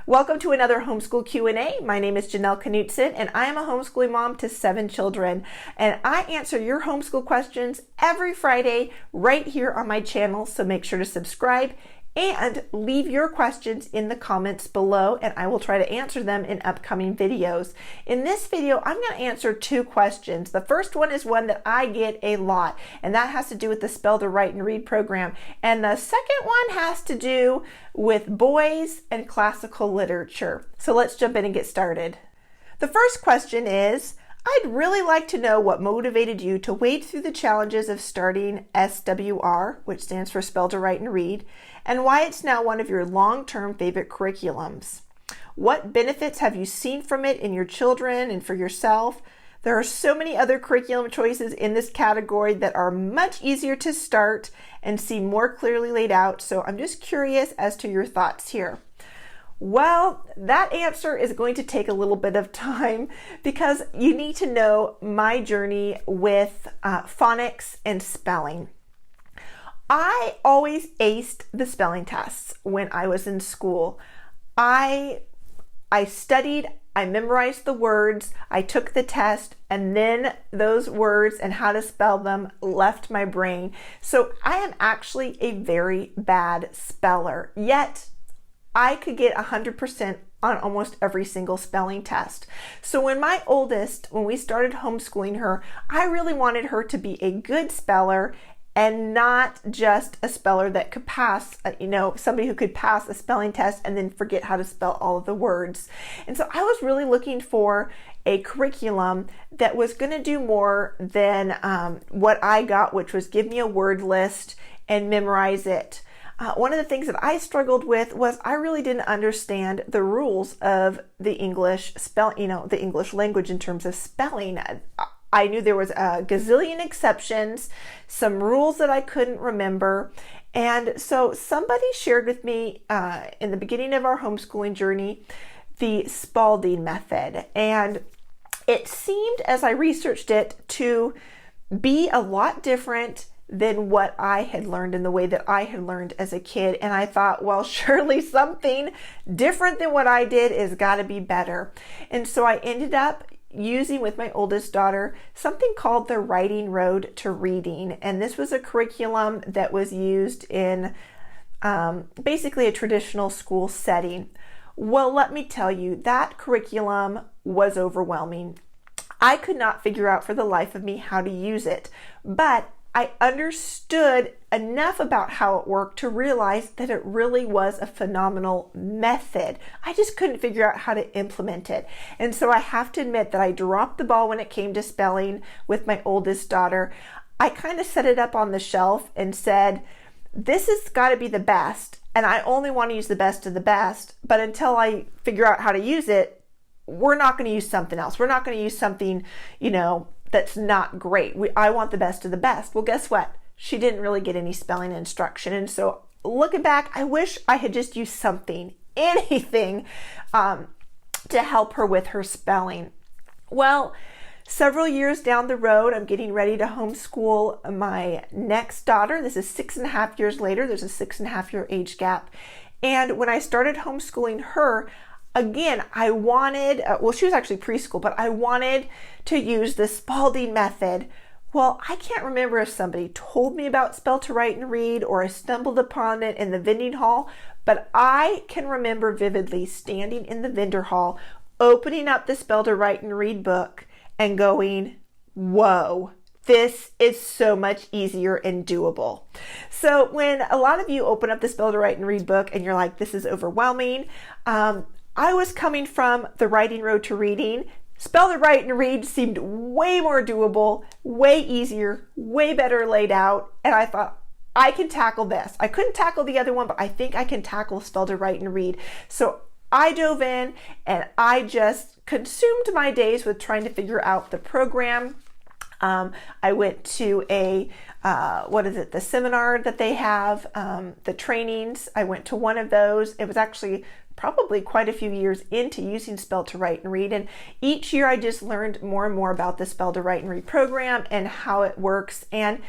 Welcome to another homeschool Q&A. My name is Janelle Knutson, and I am a homeschooling mom to 7 children. And I answer your homeschool questions every Friday right here on my channel, so make sure to subscribe and leave your questions in the comments below, and I will try to answer them in upcoming videos. In this video, I'm going to answer 2 questions. The first one is one that I get a lot, and that has to do with the Spell to Write and Read program. And the second one has to do with boys and classical literature. So let's jump in and get started. The first question is, I'd really like to know what motivated you to wade through the challenges of starting SWR, which stands for Spell to Write and Read, and why it's now one of your long-term favorite curriculums. What benefits have you seen from it in your children and for yourself? There are so many other curriculum choices in this category that are much easier to start and see more clearly laid out, so I'm just curious as to your thoughts here. Well, that answer is going to take a little bit of time because you need to know my journey with phonics and spelling. I always aced the spelling tests when I was in school. I studied, I memorized the words, I took the test, and then those words and how to spell them left my brain. So I am actually a very bad speller, yet I could get 100% on almost every single spelling test. So when we started homeschooling her, I really wanted her to be a good speller and not just a speller that could pass, somebody who could pass a spelling test and then forget how to spell all of the words. And so I was really looking for a curriculum that was going to do more than what I got, which was give me a word list and memorize it. One of the things that I struggled with was I really didn't understand the rules of the English the English language in terms of spelling. I knew there was a gazillion exceptions, some rules that I couldn't remember. And so somebody shared with me in the beginning of our homeschooling journey, the Spalding Method. And it seemed, as I researched it, to be a lot different than what I had learned in the way that I had learned as a kid. And I thought, well, surely something different than what I did is got to be better. And so I ended up using with my oldest daughter something called the Writing Road to Reading. And this was a curriculum that was used in basically a traditional school setting. Well, let me tell you, that curriculum was overwhelming. I could not figure out for the life of me how to use it, but I understood enough about how it worked to realize that it really was a phenomenal method. I just couldn't figure out how to implement it. And so I have to admit that I dropped the ball when it came to spelling with my oldest daughter. I kind of set it up on the shelf and said, this has got to be the best, and I only want to use the best of the best, but until I figure out how to use it, we're not going to use something else. We're not going to use something, that's not great. I want the best of the best. Well, guess what? She didn't really get any spelling instruction. And so looking back, I wish I had just used anything to help her with her spelling. Well, several years down the road, I'm getting ready to homeschool my next daughter. This is 6.5 years later. There's a 6.5-year age gap. And when I started homeschooling her, again, I wanted, she was actually preschool, but I wanted to use the Spalding Method. Well, I can't remember if somebody told me about Spell to Write and Read or I stumbled upon it in the vending hall, but I can remember vividly standing in the vendor hall, opening up the Spell to Write and Read book and going, whoa, this is so much easier and doable. So when a lot of you open up the Spell to Write and Read book and you're like, this is overwhelming, I was coming from the Writing Road to Reading. Spell to Write and Read seemed way more doable, way easier, way better laid out. And I thought, I can tackle this. I couldn't tackle the other one, but I think I can tackle Spell to Write and Read. So I dove in and I just consumed my days with trying to figure out the program. I went to the seminar that they have, the trainings. I went to one of those. It was actually probably quite a few years into using Spell to Write and Read. And each year I just learned more and more about the Spell to Write and Read program and how it works. And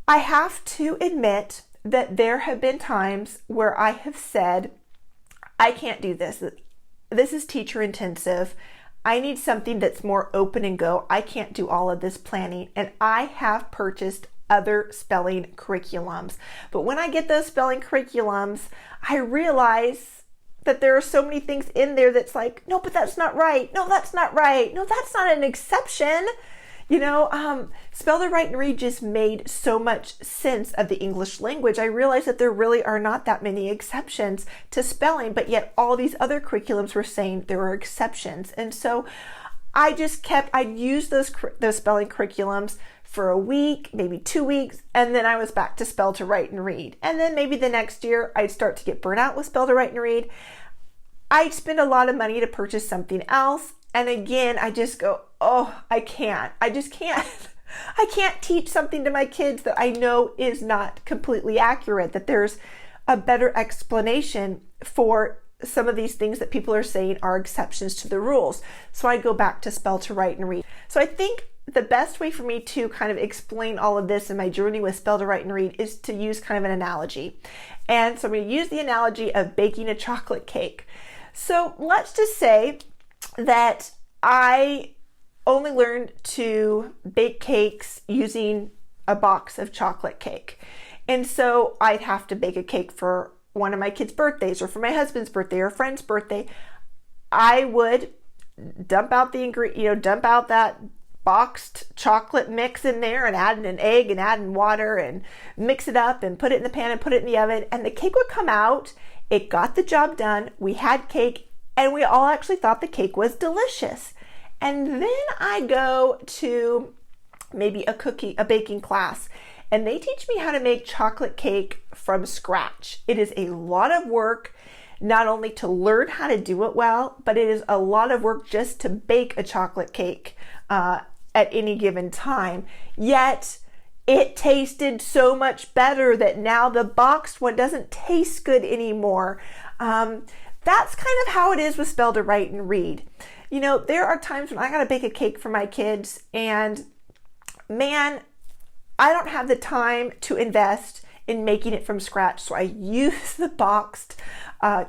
I have to admit that there have been times where I have said, I can't do this. This is teacher intensive. I need something that's more open and go. I can't do all of this planning. And I have purchased other spelling curriculums. But when I get those spelling curriculums, I realize that there are so many things in there that's like, no, but that's not right. No, that's not right. No, that's not an exception. Spell to Write and Read just made so much sense of the English language. I realized that there really are not that many exceptions to spelling, but yet all these other curriculums were saying there are exceptions. And so I'd use those spelling curriculums for a week, maybe 2 weeks, and then I was back to Spell to Write and Read. And then maybe the next year I'd start to get burnt out with Spell to Write and Read. I'd spend a lot of money to purchase something else. And again, I just go, oh, I just can't. I can't teach something to my kids that I know is not completely accurate, that there's a better explanation for some of these things that people are saying are exceptions to the rules. So I go back to Spell to Write and Read. So I think the best way for me to kind of explain all of this in my journey with Spell to Write and Read is to use kind of an analogy. And so I'm going to use the analogy of baking a chocolate cake. So let's just say that I only learned to bake cakes using a box of chocolate cake. And so I'd have to bake a cake for one of my kids' birthdays or for my husband's birthday or a friend's birthday. I would dump out that boxed chocolate mix in there and add in an egg and add in water and mix it up and put it in the pan and put it in the oven. And the cake would come out. It got the job done. We had cake. And we all actually thought the cake was delicious. And then I go to maybe a baking class, and they teach me how to make chocolate cake from scratch. It is a lot of work, not only to learn how to do it well, but it is a lot of work just to bake a chocolate cake at any given time. Yet it tasted so much better that now the boxed one doesn't taste good anymore. That's kind of how it is with Spell to Write and Read. There are times when I got to bake a cake for my kids, and man, I don't have the time to invest in making it from scratch. So I use the boxed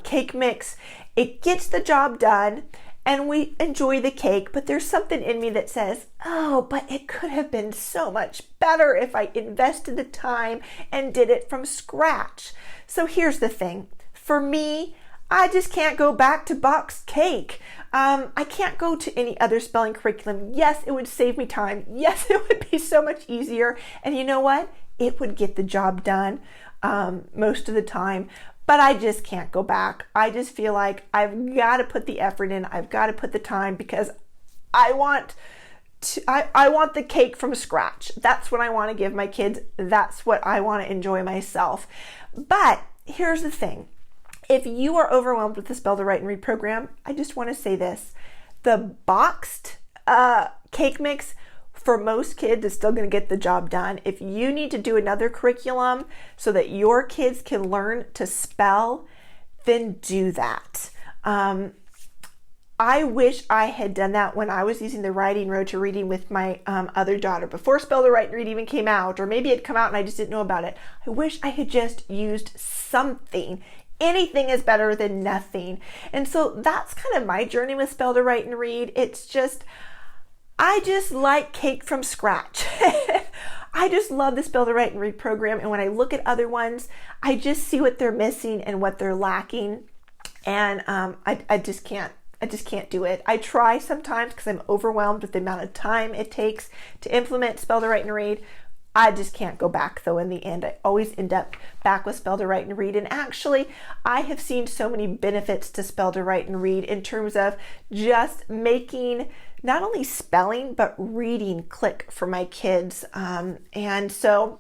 cake mix. It gets the job done, and we enjoy the cake, but there's something in me that says, oh, but it could have been so much better if I invested the time and did it from scratch. So here's the thing. For me, I just can't go back to boxed cake. I can't go to any other spelling curriculum. Yes, it would save me time. Yes, it would be so much easier. And you know what? It would get the job done most of the time. But I just can't go back. I just feel like I've got to put the effort in. I've got to put the time because I want the cake from scratch. That's what I want to give my kids. That's what I want to enjoy myself. But here's the thing. If you are overwhelmed with the Spell to Write and Read program, I just want to say this. The boxed cake mix for most kids is still going to get the job done. If you need to do another curriculum so that your kids can learn to spell, then do that. I wish I had done that when I was using the Writing Road to Reading with my other daughter before Spell to Write and Read even came out, or maybe it had come out and I just didn't know about it. I wish I had just used something. Anything is better than nothing. And so that's kind of my journey with Spell to Write and Read. It's just, I just like cake from scratch. I just love the Spell to Write and Read program. And when I look at other ones, I just see what they're missing and what they're lacking. And I just can't do it. I try sometimes because I'm overwhelmed with the amount of time it takes to implement Spell to Write and Read. I just can't go back though in the end. I always end up back with Spell to Write and Read. And actually, I have seen so many benefits to Spell to Write and Read in terms of just making not only spelling, but reading click for my kids. And so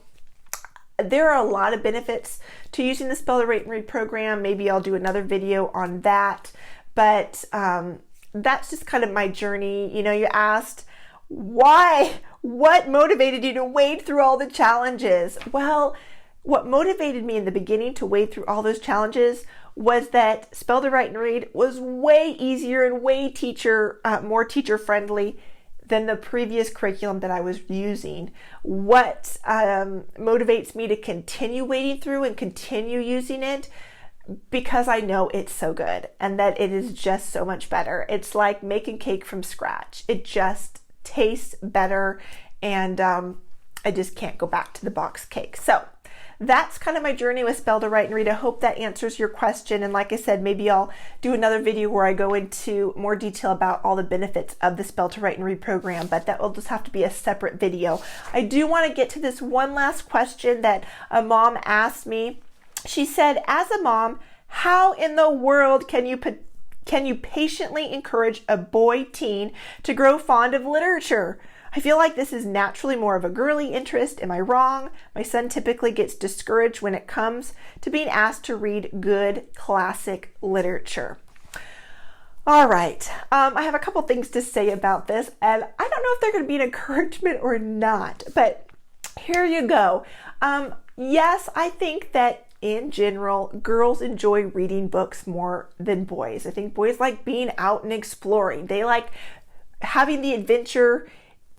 there are a lot of benefits to using the Spell to Write and Read program. Maybe I'll do another video on that. But that's just kind of my journey. You asked, why? What motivated you to wade through all the challenges? Well, what motivated me in the beginning to wade through all those challenges was that Spell to Write and Read was way easier and way more teacher friendly than the previous curriculum that I was using. What motivates me to continue wading through and continue using it? because I know it's so good and that it is just so much better. It's like making cake from scratch. It just tastes better, and I just can't go back to the box cake. So that's kind of my journey with Spell to Write and Read. I hope that answers your question. And like I said, maybe I'll do another video where I go into more detail about all the benefits of the Spell to Write and Read program, but that will just have to be a separate video. I do want to get to this one last question that a mom asked me. She said, as a mom, how in the world can you patiently encourage a boy teen to grow fond of literature? I feel like this is naturally more of a girly interest. Am I wrong? My son typically gets discouraged when it comes to being asked to read good classic literature. All right, I have a couple things to say about this, and I don't know if they're going to be an encouragement or not, but here you go. Yes, I think that in general, girls enjoy reading books more than boys. I think boys like being out and exploring. They like having the adventure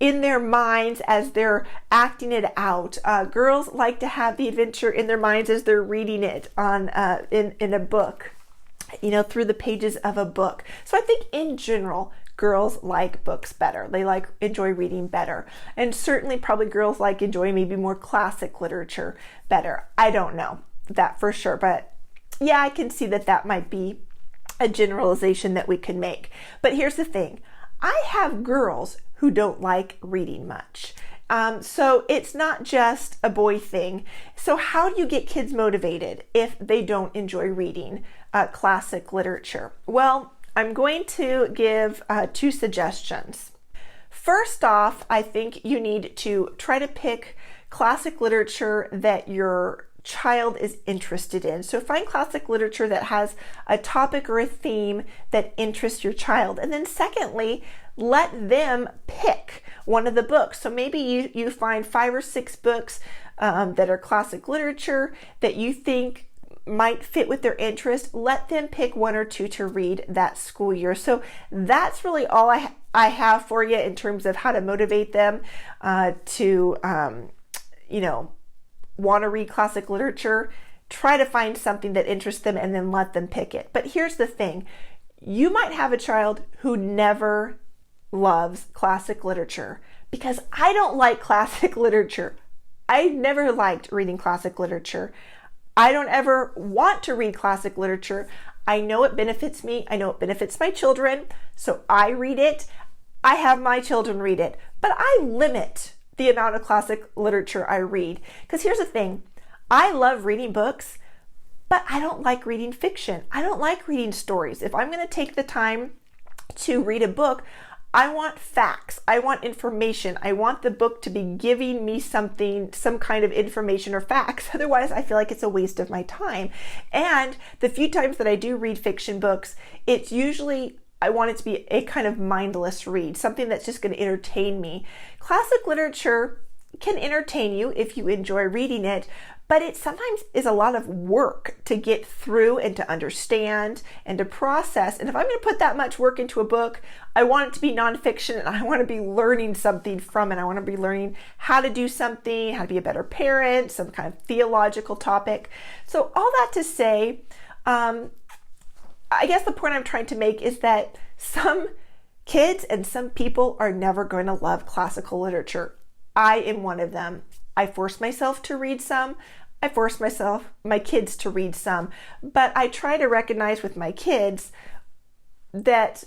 in their minds as they're acting it out. Girls like to have the adventure in their minds as they're reading it on in a book, you know, through the pages of a book. So I think in general, girls like books better. They enjoy reading better. And certainly probably girls enjoy maybe more classic literature better. I don't know that for sure, but yeah, I can see that might be a generalization that we can make. But here's the thing. I have girls who don't like reading much. So it's not just a boy thing. So how do you get kids motivated if they don't enjoy reading classic literature? Well, I'm going to give 2 suggestions. First off, I think you need to try to pick classic literature that your child is interested in. So find classic literature that has a topic or a theme that interests your child. And then secondly, let them pick one of the books. So maybe you find 5 or 6 books that are classic literature that you think might fit with their interest. Let them pick 1 or 2 to read that school year. So that's really all I have for you in terms of how to motivate them to want to read classic literature. Try to find something that interests them and then let them pick it. But here's the thing. You might have a child who never loves classic literature, because I don't like classic literature. I never liked reading classic literature. I don't ever want to read classic literature. I know it benefits me. I know it benefits my children. So I read it. I have my children read it, but I limit the amount of classic literature I read. Because here's the thing. I love reading books, but I don't like reading fiction. I don't like reading stories. If I'm going to take the time to read a book, I want facts. I want information. I want the book to be giving me something, some kind of information or facts. Otherwise, I feel like it's a waste of my time. And the few times that I do read fiction books, it's usually, I want it to be a kind of mindless read, something that's just going to entertain me. Classic literature can entertain you if you enjoy reading it, but it sometimes is a lot of work to get through and to understand and to process. And if I'm going to put that much work into a book, I want it to be nonfiction, and I want to be learning something from it. I want to be learning how to do something, how to be a better parent, some kind of theological topic. So all that to say, I guess the point I'm trying to make is that some kids and some people are never going to love classical literature. I am one of them. I force myself to read some. I force my kids to read some. But I try to recognize with my kids that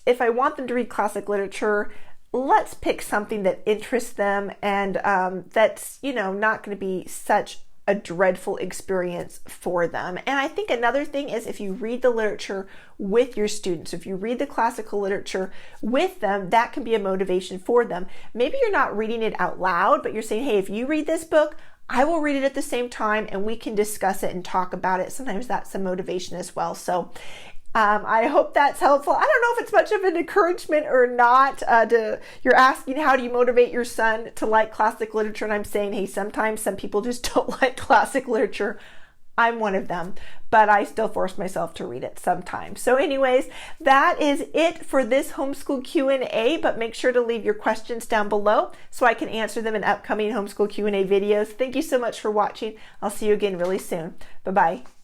if I want them to read classic literature, let's pick something that interests them and that's, not going to be such a dreadful experience for them. And I think another thing is if you read the literature with your students, if you read the classical literature with them, that can be a motivation for them. Maybe you're not reading it out loud, but you're saying, hey, if you read this book, I will read it at the same time and we can discuss it and talk about it. Sometimes that's a motivation as well. So I hope that's helpful. I don't know if it's much of an encouragement or not. You're asking how do you motivate your son to like classic literature, and I'm saying, hey, sometimes some people just don't like classic literature. I'm one of them, but I still force myself to read it sometimes. So anyways, that is it for this homeschool Q&A, but make sure to leave your questions down below so I can answer them in upcoming homeschool Q&A videos. Thank you so much for watching. I'll see you again really soon. Bye-bye.